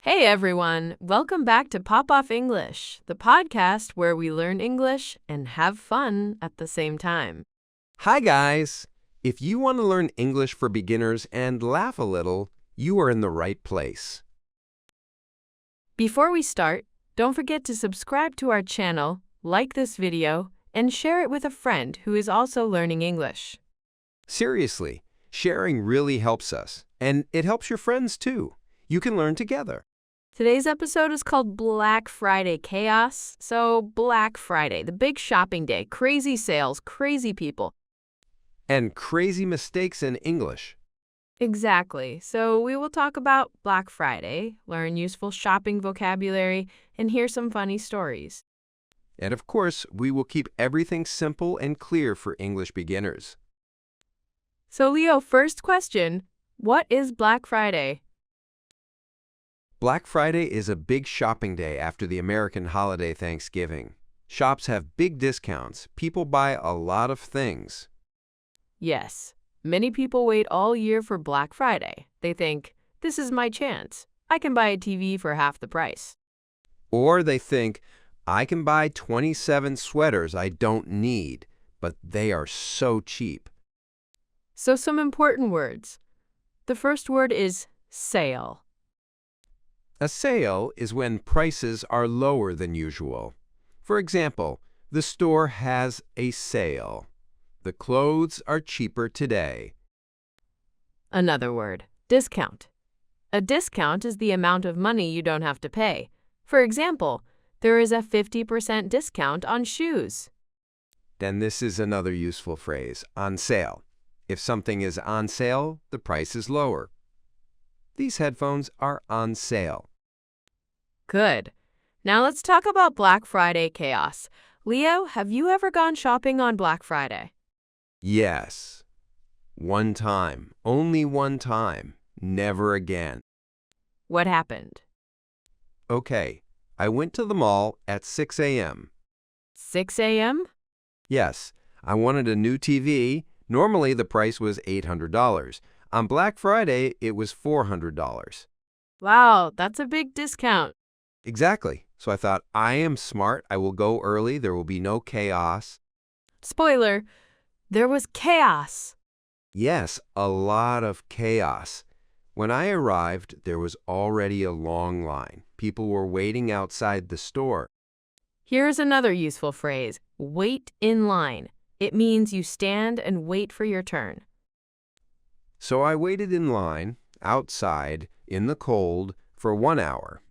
Hey everyone, welcome back to Pop Off English, the podcast where we learn English and have fun at the same time. Hi guys! If you want to learn English for beginners and laugh a little, you are in the right place. Before we start, don't forget to subscribe to our channel, like this video, and share it with a friend who is also learning English. Seriously, sharing really helps us, and it helps your friends too. You can learn together. Today's episode is called Black Friday Chaos. So, Black Friday, the big shopping day, crazy sales, crazy people. And crazy mistakes in English. Exactly. So, we will talk about Black Friday, learn useful shopping vocabulary, and hear some funny stories. And of course, we will keep everything simple and clear for English beginners. So, Leo, first question, what is Black Friday? Black Friday is a big shopping day after the American holiday Thanksgiving. Shops have big discounts. People buy a lot of things. Yes, many people wait all year for Black Friday. They think, this is my chance. I can buy a TV for half the price. Or they think, I can buy 27 sweaters I don't need, but they are so cheap. So some important words. The first word is sale. A sale is when prices are lower than usual. For example, the store has a sale. The clothes are cheaper today. Another word, discount. A discount is the amount of money you don't have to pay. For example, there is a 50% discount on shoes. Then this is another useful phrase, on sale. If something is on sale, the price is lower. These headphones are on sale. Good. Now let's talk about Black Friday chaos. Leo, have you ever gone shopping on Black Friday? Yes. One time. Only one time. Never again. What happened? Okay. I went to the mall at 6 a.m. 6 a.m.? Yes. I wanted a new TV. Normally, the price was $800. On Black Friday, it was $400. Wow, that's a big discount. Exactly. So I thought, I am smart. I will go early. There will be no chaos. Spoiler, there was chaos. Yes, a lot of chaos. When I arrived, there was already a long line. People were waiting outside the store. Here's another useful phrase, wait in line. It means you stand and wait for your turn. So I waited in line, outside, in the cold, for 1 hour.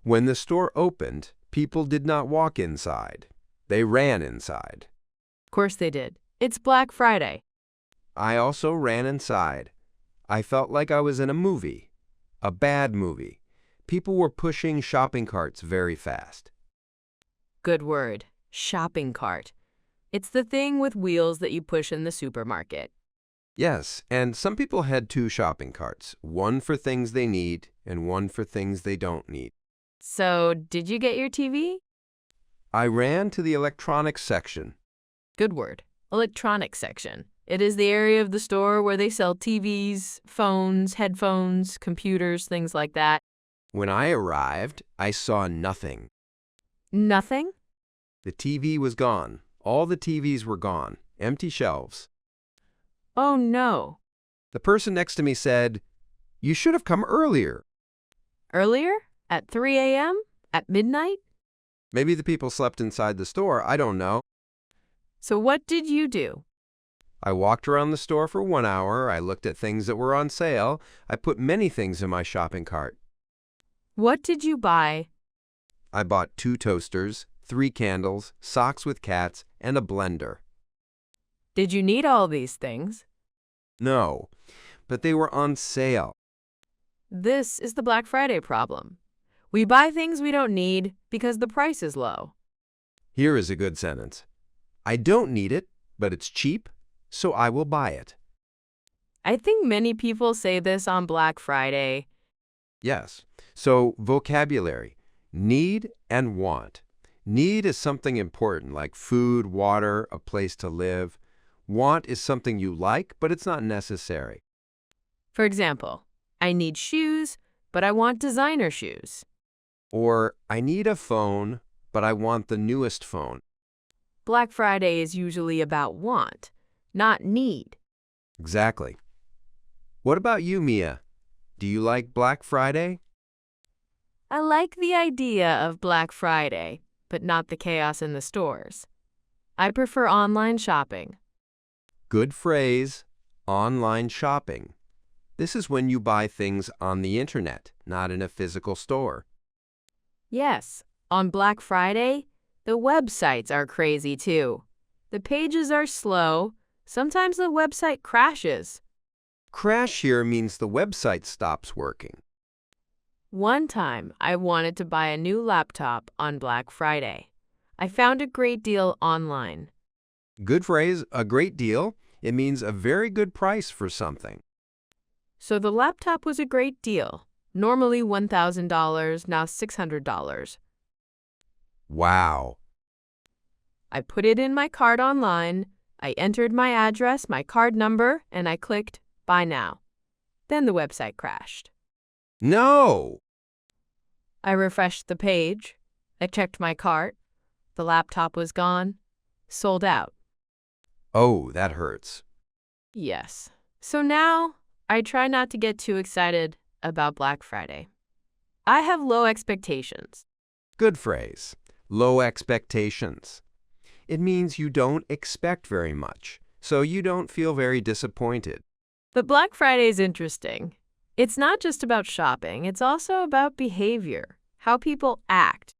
When the store opened, people did not walk inside. They ran inside. Of course they did. It's Black Friday. I also ran inside. I felt like I was in a movie. A bad movie. People were pushing shopping carts very fast. Good word, shopping cart. It's the thing with wheels that you push in the supermarket. Yes, and some people had 2 shopping carts, one for things they need and one for things they don't need. So, did you get your TV? I ran to the electronics section. Good word, electronics section. It is the area of the store where they sell TVs, phones, headphones, computers, things like that. When I arrived, I saw nothing. Nothing? The TV was gone. All the TVs were gone. Empty shelves. Oh no. The person next to me said, "You should have come earlier." Earlier? At 3 a.m.? At midnight? Maybe the people slept inside the store. I don't know. So what did you do? I walked around the store for 1 hour. I looked at things that were on sale. I put many things in my shopping cart. What did you buy? I bought 2 toasters, 3 candles, socks with cats, and a blender. Did you need all these things? No, but they were on sale. This is the Black Friday problem. We buy things we don't need because the price is low. Here is a good sentence. I don't need it, but it's cheap, so I will buy it. I think many people say this on Black Friday. Yes. So vocabulary, need and want. Need is something important like food, water, a place to live. Want is something you like, but it's not necessary. For example, I need shoes, but I want designer shoes. Or, I need a phone, but I want the newest phone. Black Friday is usually about want, not need. Exactly. What about you, Mia? Do you like Black Friday? I like the idea of Black Friday, but not the chaos in the stores. I prefer online shopping. Good phrase, online shopping. This is when you buy things on the internet, not in a physical store. Yes, on Black Friday, the websites are crazy too. The pages are slow. Sometimes the website crashes. Crash here means the website stops working. One time, I wanted to buy a new laptop on Black Friday. I found a great deal online. Good phrase, a great deal. It means a very good price for something. So the laptop was a great deal. Normally $1,000, now $600. Wow. I put it in my cart online. I entered my address, my card number, and I clicked Buy Now. Then the website crashed. No! I refreshed the page. I checked my cart. The laptop was gone. Sold out. Oh, that hurts. Yes. So now I try not to get too excited about Black Friday. I have low expectations. Good phrase. Low expectations. It means you don't expect very much, so you don't feel very disappointed. But Black Friday is interesting. It's not just about shopping, it's also about behavior, how people act.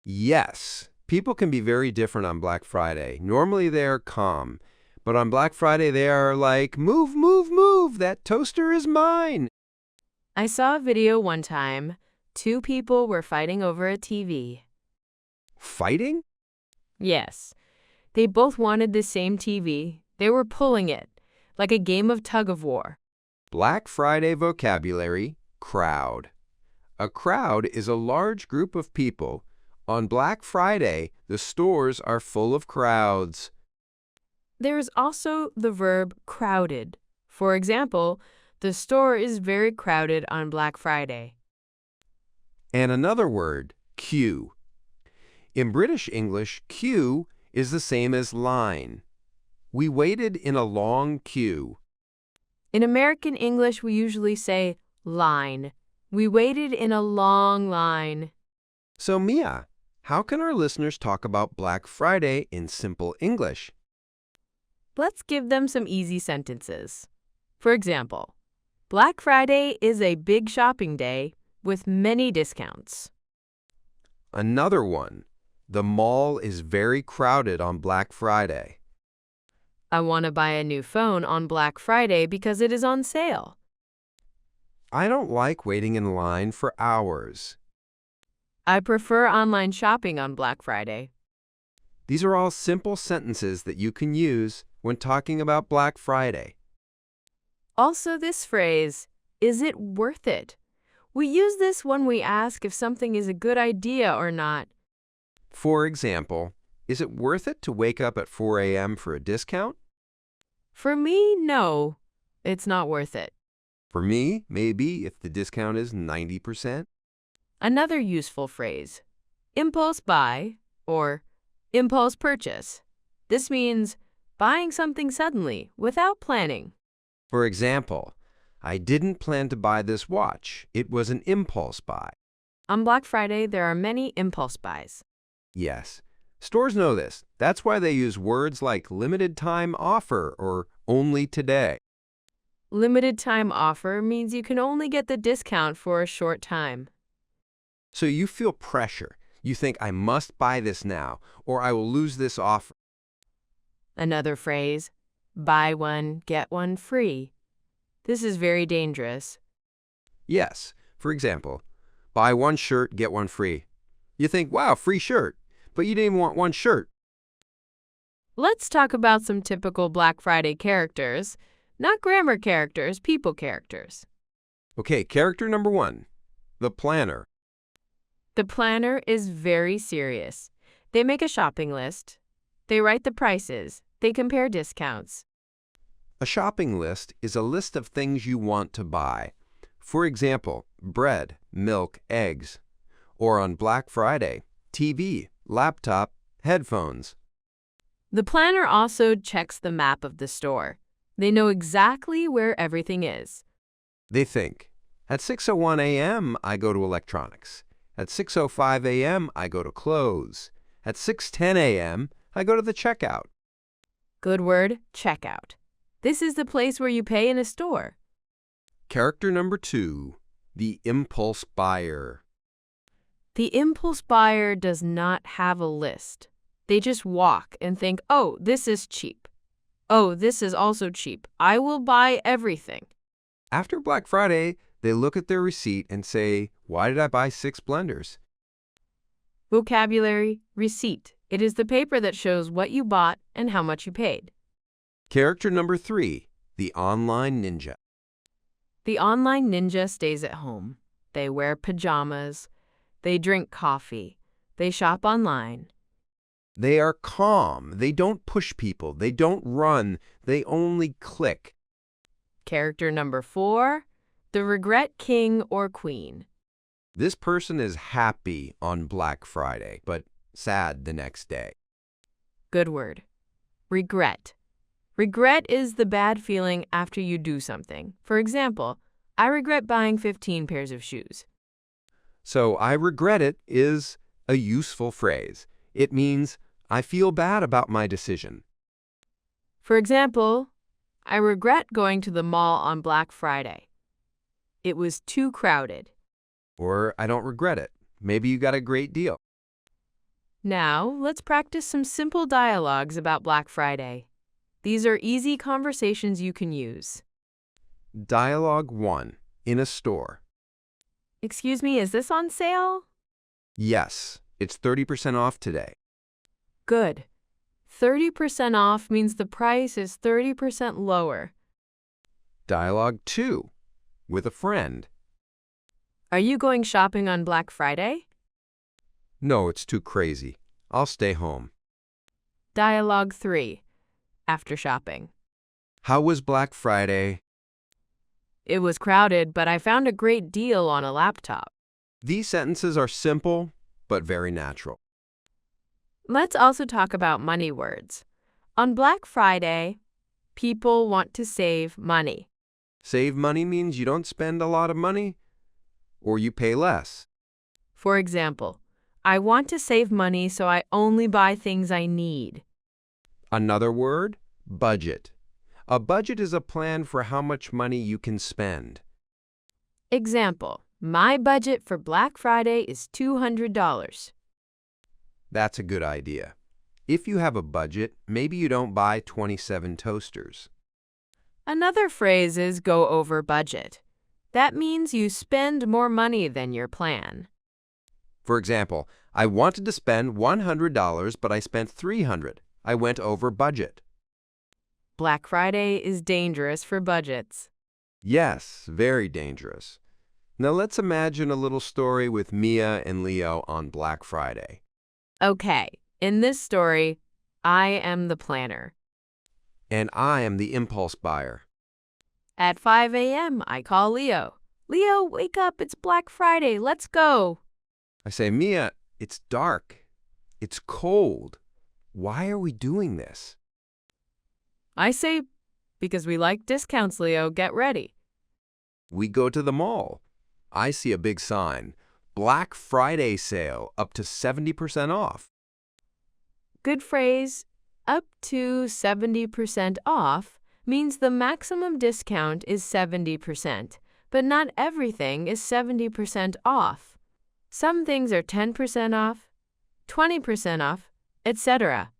Yes, people can be very different on Black Friday. Normally they're calm, but on Black Friday they are like, move, move, move, that toaster is mine. I saw a video one time. 2 people were fighting over a TV. Fighting? Yes. They both wanted the same TV. They were pulling it, like a game of tug-of-war. Black Friday vocabulary, crowd. A crowd is a large group of people. On Black Friday, the stores are full of crowds. There is also the verb crowded. For example, the store is very crowded on Black Friday. And another word, queue. In British English, queue is the same as line. We waited in a long queue. In American English, we usually say line. We waited in a long line. So, Mia, how can our listeners talk about Black Friday in simple English? Let's give them some easy sentences. For example, Black Friday is a big shopping day with many discounts. Another one, the mall is very crowded on Black Friday. I want to buy a new phone on Black Friday because it is on sale. I don't like waiting in line for hours. I prefer online shopping on Black Friday. These are all simple sentences that you can use when talking about Black Friday. Also, this phrase, is it worth it? We use this when we ask if something is a good idea or not. For example, is it worth it to wake up at 4 a.m. for a discount? For me, no, it's not worth it. For me, maybe if the discount is 90%. Another useful phrase, impulse buy or impulse purchase. This means buying something suddenly without planning. For example, I didn't plan to buy this watch. It was an impulse buy. On Black Friday, there are many impulse buys. Yes. Stores know this. That's why they use words like limited time offer or only today. Limited time offer means you can only get the discount for a short time. So you feel pressure. You think, I must buy this now, or I will lose this offer. Another phrase, buy one, get one free. This is very dangerous. Yes. For example, buy one shirt, get one free. You think, wow, free shirt. But you didn't even want one shirt. Let's talk about some typical Black Friday characters. Not grammar characters, people characters. Okay, character number 1, the planner. The planner is very serious. They make a shopping list. They write the prices. They compare discounts. A shopping list is a list of things you want to buy. For example, bread, milk, eggs. Or on Black Friday, TV, laptop, headphones. The planner also checks the map of the store. They know exactly where everything is. They think, at 6:01 a.m. I go to electronics. At 6:05 a.m. I go to clothes. At 6:10 a.m. I go to the checkout. Good word, checkout. This is the place where you pay in a store. Character number 2, the impulse buyer. The impulse buyer does not have a list. They just walk and think, oh, this is cheap. Oh, this is also cheap. I will buy everything. After Black Friday, they look at their receipt and say, why did I buy 6 blenders? Vocabulary, receipt. It is the paper that shows what you bought and how much you paid. Character number 3, the online ninja. The online ninja stays at home. They wear pajamas. They drink coffee. They shop online. They are calm. They don't push people. They don't run. They only click. Character number 4, the regret king or queen. This person is happy on Black Friday, but sad the next day. Good word. Regret. Regret is the bad feeling after you do something. For example, I regret buying 15 pairs of shoes. So I regret it is a useful phrase. It means I feel bad about my decision. For example, I regret going to the mall on Black Friday. It was too crowded. Or I don't regret it. Maybe you got a great deal. Now, let's practice some simple dialogues about Black Friday. These are easy conversations you can use. Dialogue 1. In a store. Excuse me, is this on sale? Yes, it's 30% off today. Good. 30% off means the price is 30% lower. Dialogue 2. With a friend. Are you going shopping on Black Friday? No, it's too crazy. I'll stay home. Dialogue 3. After shopping. How was Black Friday? It was crowded, but I found a great deal on a laptop. These sentences are simple, but very natural. Let's also talk about money words. On Black Friday, people want to save money. Save money means you don't spend a lot of money, or you pay less. For example, I want to save money so I only buy things I need. Another word, budget. A budget is a plan for how much money you can spend. Example, my budget for Black Friday is $200. That's a good idea. If you have a budget, maybe you don't buy 27 toasters. Another phrase is go over budget. That means you spend more money than your plan. For example, I wanted to spend $100, but I spent $300. I went over budget. Black Friday is dangerous for budgets. Yes, very dangerous. Now let's imagine a little story with Mia and Leo on Black Friday. Okay, in this story, I am the planner. And I am the impulse buyer. At 5 a.m., I call Leo. Leo, wake up, it's Black Friday, let's go. I say, Mia, it's dark. It's cold. Why are we doing this? I say, because we like discounts, Leo, get ready. We go to the mall. I see a big sign, Black Friday sale, up to 70% off. Good phrase. Up to 70% off means the maximum discount is 70%, but not everything is 70% off. Some things are 10% off, 20% off, etc.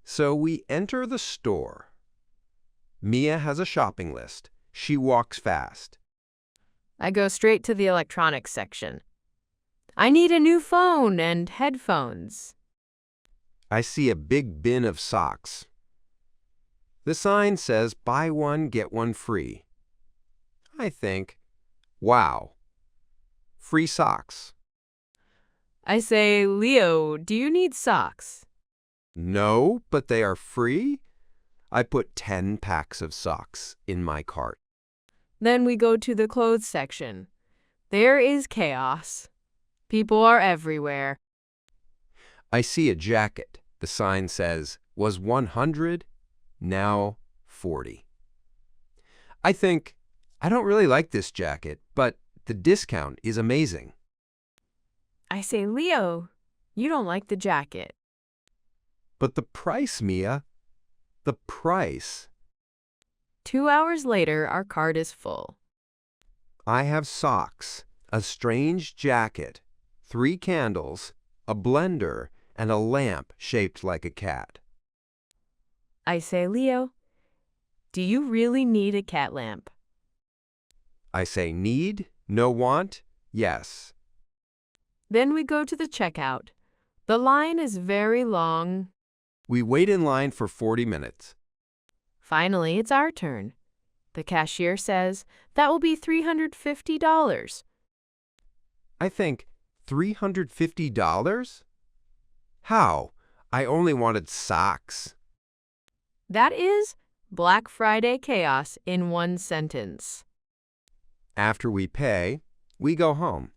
So we enter the store. Mia has a shopping list. She walks fast. I go straight to the electronics section. I need a new phone and headphones. I see a big bin of socks. The sign says, buy one, get one free. I think, wow, free socks. I say, Leo, do you need socks? No, but they are free. I put 10 packs of socks in my cart. Then we go to the clothes section. There is chaos. People are everywhere. I see a jacket. The sign says, was 100, now 40. I think, I don't really like this jacket, but the discount is amazing. I say, Leo, you don't like the jacket. But the price, Mia, the price. 2 hours later, our cart is full. I have socks, a strange jacket, 3 candles, a blender, and a lamp shaped like a cat. I say, Leo, do you really need a cat lamp? I say need, no want, yes. Then we go to the checkout. The line is very long. We wait in line for 40 minutes. Finally, it's our turn. The cashier says that will be $350. I think, $350? How? I only wanted socks. That is Black Friday chaos in one sentence. After we pay, we go home.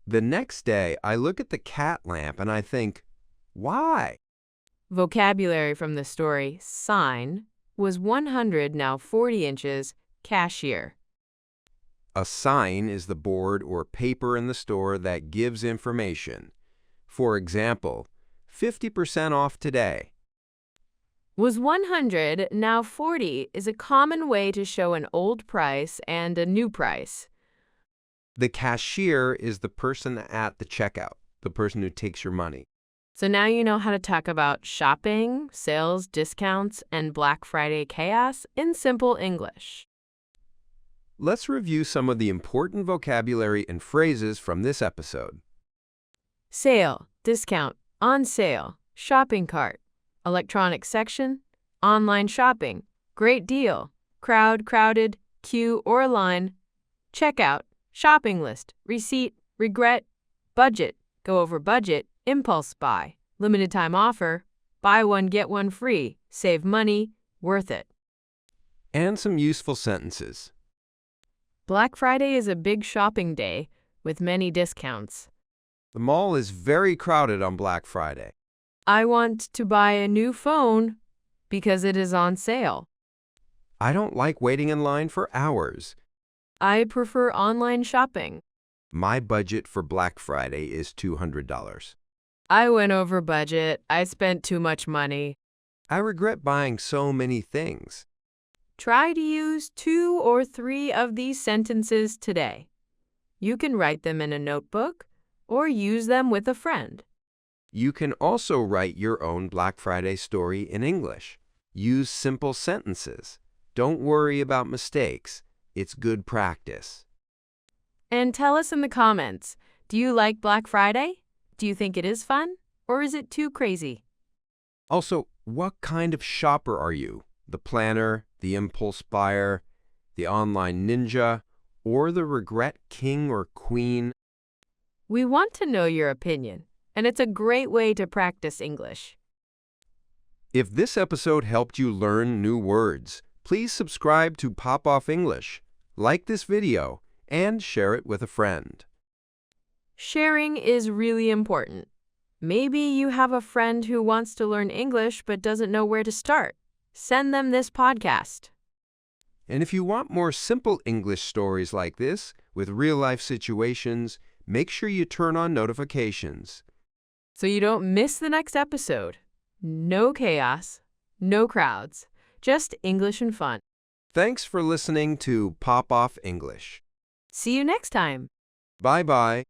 The next day, I look at the cat lamp and I think, why? Vocabulary from the story sign was 100, now 40 inches, cashier. A sign is the board or paper in the store that gives information. For example, 50% off today. Was 100, now 40 is a common way to show an old price and a new price. The cashier is the person at the checkout, the person who takes your money. So now you know how to talk about shopping, sales, discounts, and Black Friday chaos in simple English. Let's review some of the important vocabulary and phrases from this episode. Sale, discount, on sale, shopping cart, electronic section, online shopping, great deal, crowd, crowded, queue or line, checkout, shopping list, receipt, regret, budget, go over budget, impulse buy, limited time offer, buy one get one free, save money, worth it. And some useful sentences. Black Friday is a big shopping day with many discounts. The mall is very crowded on Black Friday. I want to buy a new phone because it is on sale. I don't like waiting in line for hours. I prefer online shopping. My budget for Black Friday is $200. I went over budget. I spent too much money. I regret buying so many things. Try to use 2 or 3 of these sentences today. You can write them in a notebook or use them with a friend. You can also write your own Black Friday story in English. Use simple sentences. Don't worry about mistakes. It's good practice. And tell us in the comments, do you like Black Friday? Do you think it is fun? Or is it too crazy? Also, what kind of shopper are you? The planner, the impulse buyer, the online ninja, or the regret king or queen? We want to know your opinion, and it's a great way to practice English. If this episode helped you learn new words, please subscribe to Pop Off English, like this video, and share it with a friend. Sharing is really important. Maybe you have a friend who wants to learn English but doesn't know where to start. Send them this podcast. And if you want more simple English stories like this, with real-life situations, make sure you turn on notifications. So you don't miss the next episode. No chaos, no crowds, just English and fun. Thanks for listening to Pop Off English. See you next time. Bye-bye.